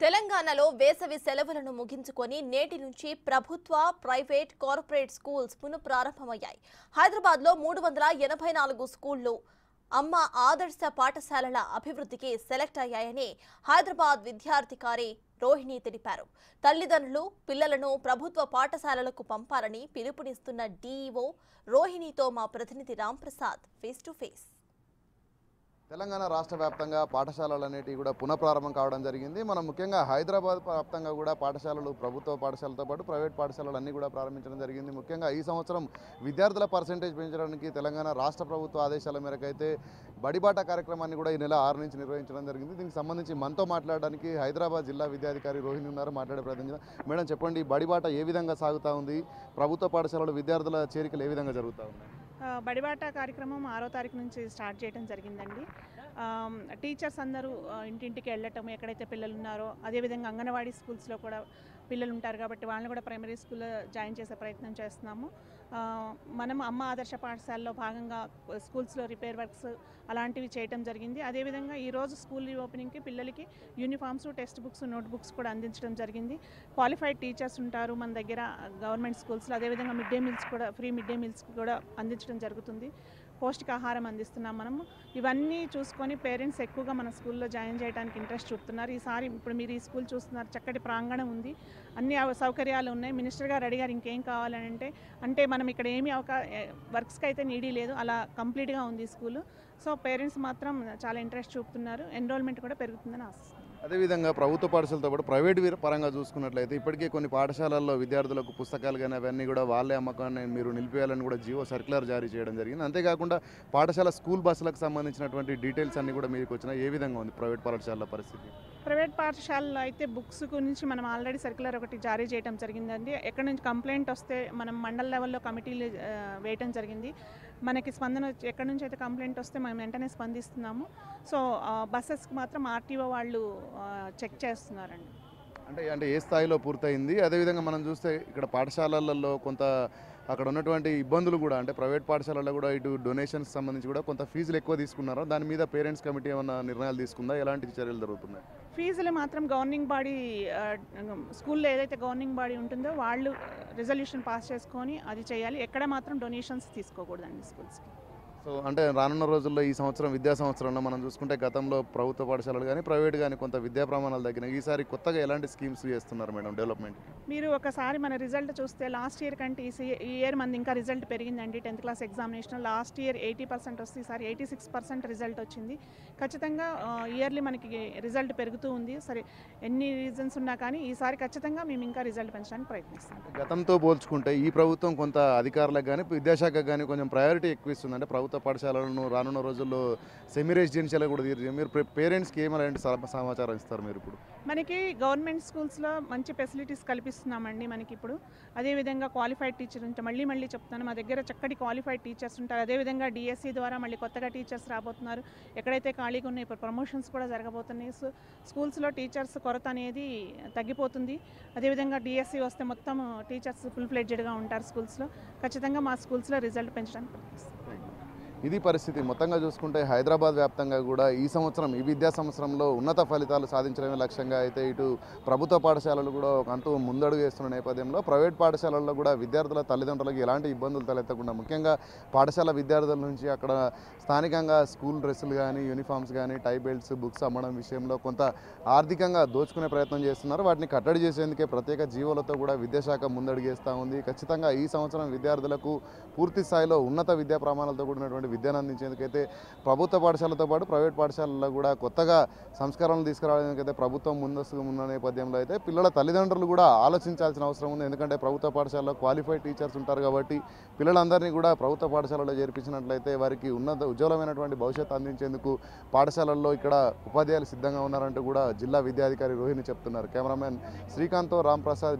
తెలంగాణలో వేసవి సెలవులను ముగించుకొని నేటి నుంచి ప్రభుత్వ, ప్రైవేట్, కార్పొరేట్ స్కూల్స్ పునఃప్రారంభమయ్యాయి. హైదరాబాద్లో 384 స్కూళ్లు అమ్మ ఆదర్శ పాఠశాలల అభివృద్ధికి సెలెక్ట్ అయ్యాయని హైదరాబాద్ విద్యాధికారి రోహిణి తెలిపారు. తల్లిదండ్రులు పిల్లలను ప్రభుత్వ పాఠశాలలకు పంపాలని పిలుపునిస్తున్న డీఈఓ రోహిణితో మా ప్రతినిధి Ramprasad face to face. Telangana రాష్ట్ర వ్యాప్తంగా పాఠశాలలు అనేటివి కూడా పునఃప్రారంభం కావడం జరిగింది. మనం ముఖ్యంగా హైదరాబాద్ వ్యాప్తంగా కూడా పాఠశాలలు, ప్రభుత్వ పాఠశాలలతో పాటు ప్రైవేట్ పాఠశాలలు అన్నీ కూడా ప్రారంభించడం జరిగింది. ముఖ్యంగా ఈ సంవత్సరం విద్యార్థుల పర్సెంటేజ్ పెంచడానికి తెలంగాణ రాష్ట్ర ప్రభుత్వ ఆదేశాల మేరకు అయితే బడిబాట కార్యక్రమాన్ని కూడా ఈ నెల 6 నుంచి నిర్వహించడం జరిగింది. దీనికి సంబంధించి మనతో మాట్లాడడానికి హైదరాబాద్ జిల్లా విద్యాధికారి రోహిణి ఉన్నారు. మాట్లాడే ప్రయత్నం చేద్దాం. మేడం, చెప్పండి, బడిబాట ఏ విధంగా సాగుతూ ఉంది? ప్రభుత్వ పాఠశాలలు విద్యార్థుల చేరికలు ఏ విధంగా జరుగుతూ ఉన్నాయి? బడిబాట కార్యక్రమం 6వ తారీఖు నుంచి స్టార్ట్ చేయడం జరిగిందండి. టీచర్స్ అందరూ ఇంటింటికి వెళ్ళటం, ఎక్కడైతే పిల్లలు ఉన్నారో అదేవిధంగా అంగన్వాడీ స్కూల్స్లో కూడా పిల్లలు ఉంటారు కాబట్టి వాళ్ళని కూడా ప్రైమరీ స్కూల్లో జాయిన్ చేసే ప్రయత్నం చేస్తున్నాము. మనం అమ్మ ఆదర్శ పాఠశాలలో భాగంగా స్కూల్స్లో రిపేర్ వర్క్స్ అలాంటివి చేయడం జరిగింది. అదేవిధంగా ఈరోజు స్కూల్ రీఓపెనింగ్కి పిల్లలకి uniforms, text books, note books కూడా అందించడం జరిగింది. క్వాలిఫైడ్ టీచర్స్ ఉంటారు మన దగ్గర గవర్నమెంట్ స్కూల్స్లో. అదేవిధంగా మిడ్ డే మీల్స్ కూడా, ఫ్రీ మిడ్ డే మీల్స్ కూడా అందించడం జరుగుతుంది. పౌష్టికాహారం అందిస్తున్నాం మనము. ఇవన్నీ చూసుకొని పేరెంట్స్ ఎక్కువగా మన స్కూల్లో జాయిన్ చేయడానికి ఇంట్రెస్ట్ చూపుతున్నారు. ఈసారి ఇప్పుడు మీరు ఈ స్కూల్ చూస్తున్నారు, చక్కటి ప్రాంగణం ఉంది, అన్ని సౌకర్యాలు ఉన్నాయి. మినిస్టర్ గారు అడిగారు ఇంకేం కావాలని అంటే మనం ఇక్కడ ఏమీ వర్క్స్కి అయితే నీడీ లేదు, అలా కంప్లీట్గా ఉంది స్కూలు. సో పేరెంట్స్ మాత్రం చాలా ఇంట్రెస్ట్ చూపుతున్నారు. ఎన్రోల్మెంట్ కూడా పెరుగుతుందని ఆశిస్తున్నాను. అదేవిధంగా ప్రభుత్వ పాఠశాలతో పాటు ప్రైవేట్ పరంగా చూసుకున్నట్లయితే ఇప్పటికే కొన్ని పాఠశాలల్లో విద్యార్థులకు పుస్తకాలు కానీ అవన్నీ కూడా వాళ్ళే అమ్మకాన్ని మీరు నిలిపేయాలని కూడా జియో సర్క్యులర్ జారీ చేయడం జరిగింది. అంతేకాకుండా పాఠశాల స్కూల్ బస్సులకు సంబంధించినటువంటి డీటెయిల్స్ అన్నీ కూడా మీకు వచ్చినాయి. ఏ విధంగా ఉంది ప్రైవేట్ పాఠశాలల పరిస్థితి? ప్రైవేట్ పాఠశాలలో అయితే బుక్స్ గురించి మనం ఆల్రెడీ సర్క్యులర్ ఒకటి జారీ చేయడం జరిగిందండి. ఎక్కడి నుంచి కంప్లైంట్ వస్తే మనం మండల లెవెల్లో కమిటీలు వేయటం జరిగింది. మనకి స్పందన ఎక్కడి నుంచి అయితే కంప్లైంట్ వస్తే మనం వెంటనే స్పందిస్తున్నాము. సో బస్సెస్కి మాత్రం ఆర్టీఓ వాళ్ళు చెక్ చేస్తున్నారండి. అంటే ఏ స్థాయిలో పూర్తయింది? అదేవిధంగా మనం చూస్తే ఇక్కడ పాఠశాలలలో కొంత అక్కడ ఉన్నటువంటి ఇబ్బందులు కూడా, అంటే ప్రైవేట్ పాఠశాలలో కూడా ఇటు డొనేషన్స్ సంబంధించి కూడా కొంత ఫీజులు ఎక్కువ తీసుకున్నారో దాని మీద పేరెంట్స్ కమిటీ ఏమైనా నిర్ణయాలు తీసుకుందా? ఎలాంటి చర్యలు జరుగుతున్నాయి? ఫీజులు మాత్రం గవర్నింగ్ బాడీ, స్కూల్లో ఏదైతే గవర్నింగ్ బాడీ ఉంటుందో వాళ్ళు రిజల్యూషన్ పాస్ చేసుకొని అది చేయాలి. ఎక్కడ మాత్రం డొనేషన్స్ తీసుకోకూడదండి స్కూల్స్కి. సో అంటే రానున్న రోజుల్లో ఈ సంవత్సరం విద్యా సంవత్సరంలో మనం చూసుకుంటే గతంలో ప్రభుత్వ పాఠశాలలు కానీ ప్రైవేట్ కానీ కొంత విద్యా ప్రమాణాలు తగ్గినాయి. ఈసారి కొత్తగా ఎలాంటి స్కీమ్స్ చేస్తున్నారు మేడం డెవలప్మెంట్? మీరు ఒకసారి మన రిజల్ట్ చూస్తే లాస్ట్ ఇయర్ కంటే ఈ ఇయర్ మంది ఇంకా రిజల్ట్ పెరిగిందండి. 10th class examination last year 80% వస్తే ఈసారి 86% రిజల్ట్ వచ్చింది. ఖచ్చితంగా ఇయర్లీ మనకి రిజల్ట్ పెరుగుతూ ఉంది. సరే, ఎన్ని రీజన్స్ ఉన్నా కానీ ఈసారి ఖచ్చితంగా మేము ఇంకా రిజల్ట్ పెంచడానికి ప్రయత్నిస్తాం. గతంతో పోల్చుకుంటే ఈ ప్రభుత్వం కొంత అధికారులకు కానీ విద్యాశాఖకు కానీ కొంచెం ప్రయారిటీ ఎక్కువ ఇస్తుంది. అంటే ప్రభుత్వ పాఠశాలలను రానున్న రోజుల్లో సెమీ రెసిడెన్షియల్ కూడా తీర్చి మీరు పేరెంట్స్కి ఏమైనా సమాచారం ఇస్తారు మీరు? ఇప్పుడు మనకి గవర్నమెంట్ స్కూల్స్లో మంచి ఫెసిలిటీస్ కల్పిస్తున్నామండి మనకి ఇప్పుడు. అదేవిధంగా క్వాలిఫైడ్ టీచర్ ఉంటే మళ్ళీ చెప్తాను, మా దగ్గర చక్కటి క్వాలిఫైడ్ టీచర్స్ ఉంటారు. అదేవిధంగా డిఎస్సి ద్వారా మళ్ళీ కొత్తగా టీచర్స్ రాబోతున్నారు. ఎక్కడైతే ఖాళీగా ఉన్నాయి ఇప్పుడు ప్రమోషన్స్ కూడా జరగబోతున్నాయి. సో స్కూల్స్లో టీచర్స్ కొరత అనేది తగ్గిపోతుంది. అదేవిధంగా డిఎస్సి వస్తే మొత్తం టీచర్స్ ఫుల్ ఫ్లెడ్జెడ్గా ఉంటారు స్కూల్స్లో. ఖచ్చితంగా మా స్కూల్స్లో రిజల్ట్ పెంచడానికి ప్రయత్నిస్తాం. ఇది పరిస్థితి. మొత్తంగా చూసుకుంటే హైదరాబాద్ వ్యాప్తంగా కూడా ఈ సంవత్సరం ఈ విద్యా సంవత్సరంలో ఉన్నత ఫలితాలు సాధించడమే లక్ష్యంగా అయితే ఇటు ప్రభుత్వ పాఠశాలలు కూడా ఒక అంటూ ముందడుగు వేస్తున్న నేపథ్యంలో ప్రైవేట్ పాఠశాలల్లో కూడా విద్యార్థుల తల్లిదండ్రులకు ఎలాంటి ఇబ్బందులు తలెత్తకుండా ముఖ్యంగా పాఠశాల విద్యార్థుల నుంచి అక్కడ స్థానికంగా స్కూల్ డ్రెస్సులు కానీ, యూనిఫామ్స్ కానీ, టై బెల్ట్స్, బుక్స్ అమ్మడం విషయంలో కొంత ఆర్థికంగా దోచుకునే ప్రయత్నం చేస్తున్నారు. వాటిని కట్టడి చేసేందుకే ప్రత్యేక జీవోలతో కూడా విద్యాశాఖ ముందడుగేస్తూ ఉంది. ఖచ్చితంగా ఈ సంవత్సరం విద్యార్థులకు పూర్తి స్థాయిలో ఉన్నత విద్యా ప్రమాణాలతో కూడినటువంటి విద్యను అందించేందుకైతే ప్రభుత్వ పాఠశాలతో పాటు ప్రైవేట్ పాఠశాలల్లో కూడా కొత్తగా సంస్కరణలు తీసుకురావడానికైతే ప్రభుత్వం ముందస్తుగా ఉన్న నేపథ్యంలో అయితే పిల్లల తల్లిదండ్రులు కూడా ఆలోచించాల్సిన అవసరం ఉంది. ఎందుకంటే ప్రభుత్వ పాఠశాలలో క్వాలిఫైడ్ టీచర్స్ ఉంటారు కాబట్టి పిల్లలందరినీ కూడా ప్రభుత్వ పాఠశాలలో చేర్పించినట్లయితే వారికి ఉజ్వలమైనటువంటి భవిష్యత్తు అందించేందుకు పాఠశాలల్లో ఇక్కడ ఉపాధ్యాయులు సిద్ధంగా ఉన్నారంటూ కూడా జిల్లా విద్యాధికారి రోహిణి చెప్తున్నారు. కెమెరామెన్ శ్రీకాంత్తో రాంప్రసాద్.